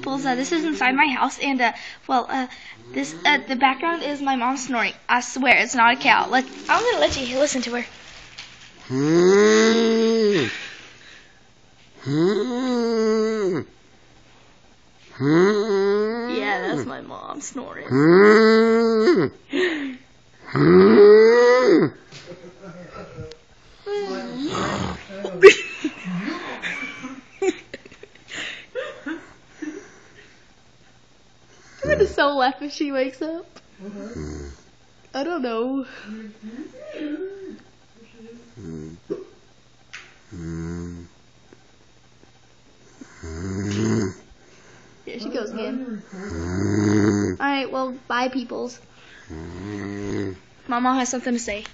peoples. This is inside my house, and this the background is my mom snoring. I swear, it's not a cow. I'm gonna let you listen to her. Yeah, that's my mom snoring. I'm gonna so laugh if she wakes up. I don't know. Here she goes again. Alright, well, bye, peoples. My mom has something to say.